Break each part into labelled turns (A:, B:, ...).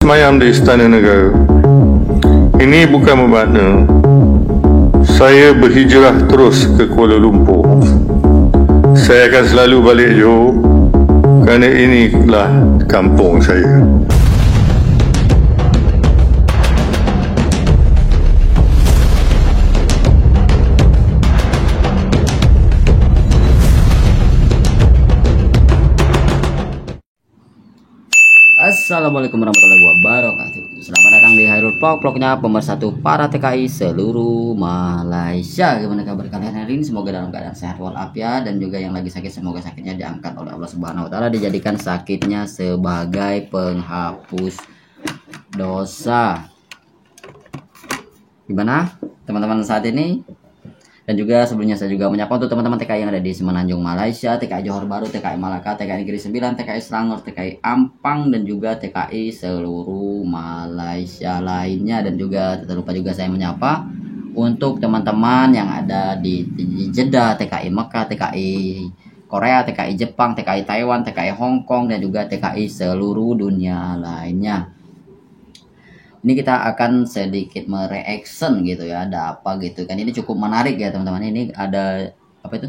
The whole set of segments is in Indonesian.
A: Semayam di Istana Negara. Ini bukan bermakna saya berhijrah terus ke Kuala Lumpur. Saya akan selalu balik Johor kerana inilah kampung saya.
B: Assalamualaikum warahmatullahi wabarakatuh. Selamat datang di Hairul Vlognya pemersatu para TKI seluruh Malaysia. Gimana kabar kalian hari ini? Semoga dalam keadaan sehat walafiat, dan juga yang lagi sakit semoga sakitnya diangkat oleh Allah Subhanahu wa taala, dijadikan sakitnya sebagai penghapus dosa. Gimana teman-teman saat ini? Dan juga sebelumnya saya juga menyapa untuk teman-teman TKI yang ada di Semenanjung Malaysia, TKI Johor Bahru, TKI Malaka, TKI Negeri Sembilan, TKI Selangor, TKI Ampang, dan juga TKI seluruh Malaysia lainnya. Dan juga tak lupa juga saya menyapa untuk teman-teman yang ada di Jeddah, TKI Mekah, TKI Korea, TKI Jepang, TKI Taiwan, TKI Hong Kong, dan juga TKI seluruh dunia lainnya. Ini kita akan sedikit mereaction gitu ya, ada apa gitu kan. Ini cukup menarik ya teman-teman. Ini ada apa itu?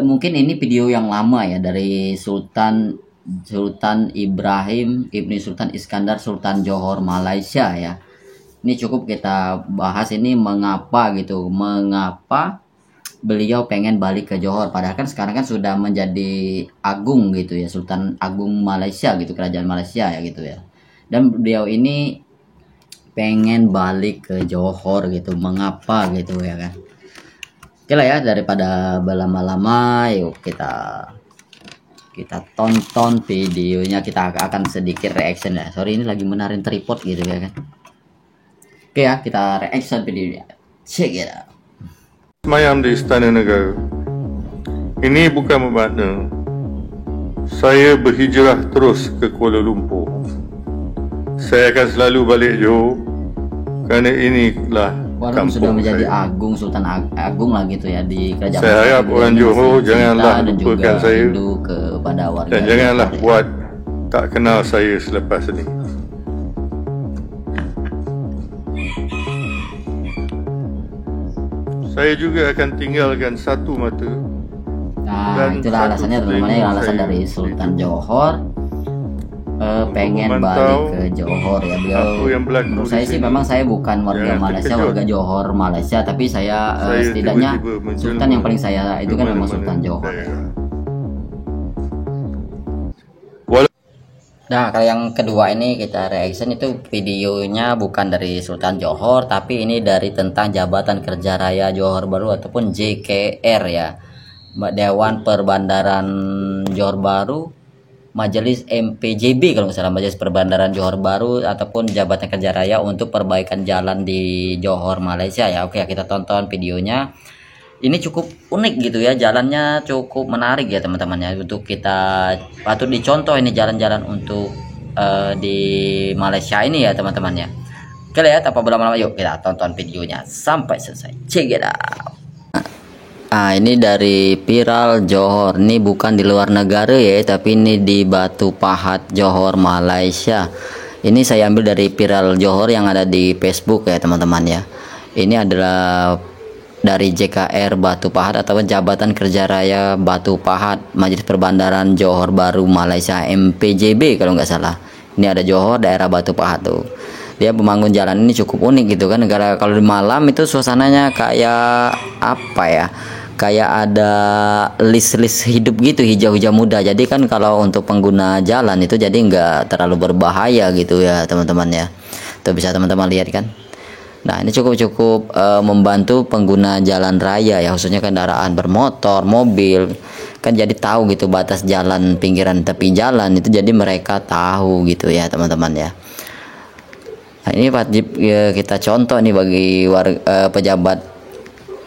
B: Mungkin ini video yang lama ya, dari Sultan Ibrahim Ibni Sultan Iskandar Sultan Johor Malaysia ya. Ini cukup kita bahas ini mengapa beliau pengen balik ke Johor, padahal kan sekarang kan sudah menjadi agung gitu ya, Sultan Agung Malaysia gitu, kerajaan Malaysia ya gitu ya. Dan beliau ini pengen balik ke Johor gitu, mengapa gitu ya kan. Oke lah ya, daripada berlama-lama, yuk kita tonton videonya. Kita akan sedikit reaction ya. Sorry, ini lagi menarik tripod gitu ya kan. Oke ya, kita reaction videonya. Check it out.
A: Semayam di Istana Negara. Ini bukan bermakna saya berhijrah terus ke Kuala Lumpur. Saya akan selalu balik Johor kerana inilah
B: walaupun sudah
A: kampung
B: menjadi
A: saya.
B: Sultan Agung lah gitu ya di kerajaan.
A: Saya harap orang Johor janganlah lupakan saya
B: kepada warga
A: dan janganlah buat tak kenal saya selepas ini. Saya juga akan tinggalkan satu mata.
B: Nah, itulah alasannya teman-teman, alasan dari Sultan Johor pengen balik ke Johor ya. Beliau, menurut saya sih memang saya bukan warga Malaysia, warga Johor Malaysia, tapi saya setidaknya Sultan yang paling saya itu kan memang Sultan Johor. Nah, kalau yang kedua ini kita reaction, itu videonya bukan dari Sultan Johor, tapi ini dari tentang Jabatan Kerja Raya Johor Bahru ataupun JKR ya, Dewan Perbandaran Johor Bahru, Majelis MPJB kalau nggak salah, Majelis Perbandaran Johor Bahru ataupun Jabatan Kerja Raya untuk perbaikan jalan di Johor Malaysia ya. Oke, kita tonton videonya. Ini cukup unik gitu ya, jalannya cukup menarik ya teman-teman ya, untuk kita patut dicontoh ini jalan-jalan untuk di Malaysia ini ya teman-teman ya. Oke ya, tanpa berlama-lama yuk kita tonton videonya sampai selesai. Check it out. Ah, ini dari Viral Johor. Ini bukan di luar negara ya, tapi ini di Batu Pahat Johor Malaysia. Ini saya ambil dari Viral Johor yang ada di Facebook ya teman-teman ya. Ini adalah dari JKR Batu Pahat atau Jabatan Kerja Raya Batu Pahat, Majelis Perbandaran Johor Bahru Malaysia MPJB kalau nggak salah. Ini ada Johor, daerah Batu Pahat tuh. Dia membangun jalan ini cukup unik gitu kan. Negara kalau di malam itu suasananya kayak apa ya? Kayak ada list-list hidup gitu, hijau-hijau muda. Jadi kan kalau untuk pengguna jalan itu jadi nggak terlalu berbahaya gitu ya teman-teman ya. Tuh bisa teman-teman lihat kan. Nah, ini cukup membantu pengguna jalan raya ya, khususnya kendaraan bermotor, mobil. Kan jadi tahu gitu batas jalan, pinggiran tepi jalan itu, jadi mereka tahu gitu ya teman-teman ya. Nah, ini wajib ya, kita contoh nih bagi pejabat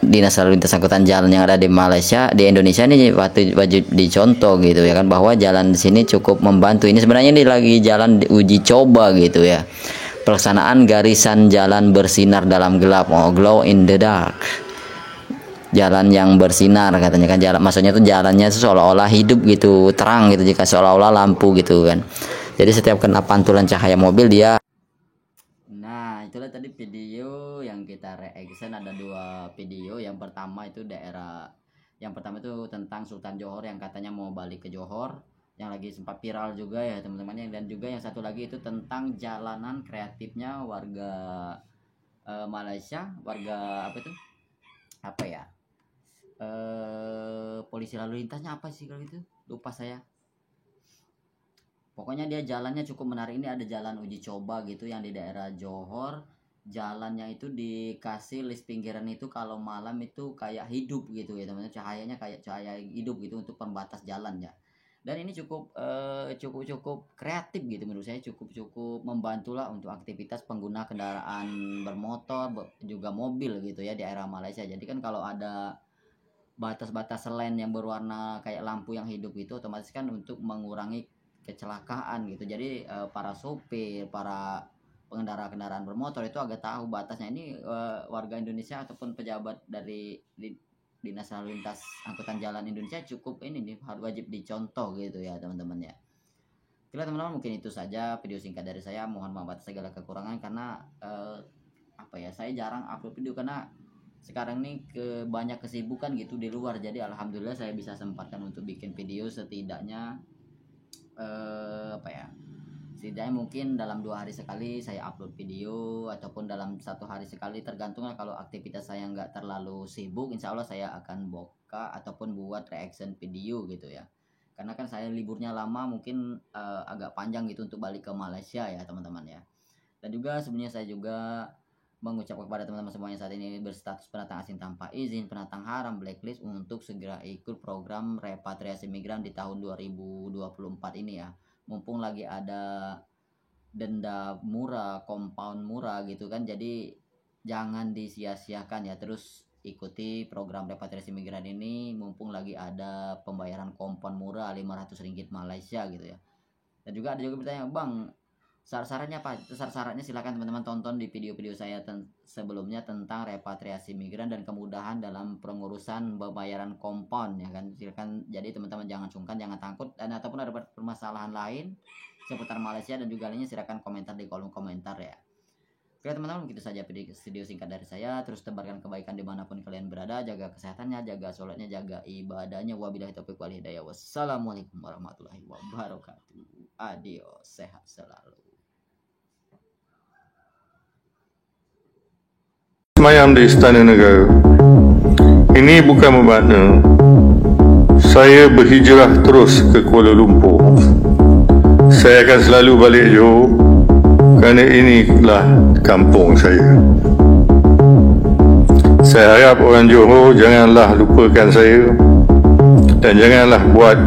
B: Dinas Lalu Lintas Angkutan Jalan yang ada di Malaysia, di Indonesia ini wajib dicontoh gitu ya kan, bahwa jalan di sini cukup membantu. Ini sebenarnya ini lagi jalan uji coba gitu ya. Pelaksanaan garisan jalan bersinar dalam gelap, glow in the dark. Jalan yang bersinar katanya kan, jalan maksudnya tuh jalannya seolah-olah hidup gitu, terang gitu, jika seolah-olah lampu gitu kan. Jadi setiap kena pantulan cahaya mobil dia. Nah, itulah tadi video yang kita reaction. Ada 2 video. Yang pertama itu itu tentang Sultan Johor yang katanya mau balik ke Johor, yang lagi sempat viral juga ya teman-teman. Dan juga yang satu lagi itu tentang jalanan kreatifnya warga Malaysia, warga polisi lalu lintasnya apa sih kalau itu, lupa saya. Pokoknya dia jalannya cukup menarik. Ini ada jalan uji coba gitu yang di daerah Johor. Jalannya itu dikasih list pinggiran itu kalau malam itu kayak hidup gitu ya teman-teman, cahayanya kayak cahaya hidup gitu untuk pembatas jalan ya. Dan ini cukup kreatif gitu menurut saya, cukup membantu lah untuk aktivitas pengguna kendaraan bermotor juga mobil gitu ya di daerah Malaysia. Jadi kan kalau ada batas-batas lane yang berwarna kayak lampu yang hidup itu, otomatis kan untuk mengurangi kecelakaan gitu. Jadi para sopir, para pengendara kendaraan bermotor itu agak tahu batasnya. Ini warga Indonesia ataupun pejabat dari Dinas Lalu Lintas Angkutan Jalan Indonesia cukup wajib dicontoh gitu ya teman-teman ya. Oke teman-teman, mungkin itu saja video singkat dari saya. Mohon maaf atas segala kekurangan karena saya jarang upload video karena sekarang nih banyak kesibukan gitu di luar. Jadi alhamdulillah saya bisa sempatkan untuk bikin video setidaknya setidaknya mungkin dalam 2 hari sekali saya upload video, ataupun dalam 1 hari sekali, tergantung lah. Kalau aktivitas saya nggak terlalu sibuk, insya Allah saya akan buka ataupun buat reaction video gitu ya. Karena kan saya liburnya lama, mungkin agak panjang gitu untuk balik ke Malaysia ya teman-teman ya. Dan juga sebenarnya saya juga mengucapkan kepada teman-teman semuanya saat ini berstatus pendatang asing tanpa izin, pendatang haram, blacklist, untuk segera ikut program repatriasi migran di tahun 2024 ini ya. Mumpung lagi ada denda murah, compound murah gitu kan, jadi jangan disia-siakan ya. Terus ikuti program repatriasi migran ini mumpung lagi ada pembayaran compound murah RM500 Malaysia gitu ya. Dan juga ada bertanya, Bang, syarat-syaratnya apa? Syarat-syaratnya silakan teman-teman tonton di video-video saya sebelumnya tentang repatriasi migran dan kemudahan dalam pengurusan pembayaran kompon ya kan. Silakan, jadi teman-teman jangan sungkan, jangan takut, dan ataupun ada permasalahan lain seputar Malaysia dan juga lainnya silakan komentar di kolom komentar ya. Oke teman-teman, begitu saja video singkat dari saya. Terus tebarkan kebaikan dimanapun kalian berada, jaga kesehatannya, jaga sholatnya, jaga ibadahnya. Wabillahi taufiq wal hidayah. Wassalamualaikum warahmatullahi wabarakatuh. Adios, sehat selalu.
A: Semayam di Istana Negara. Ini bukan bermakna saya berhijrah terus ke Kuala Lumpur. Saya akan selalu balik Johor kerana inilah kampung saya. Saya harap orang Johor janganlah lupakan saya dan janganlah buat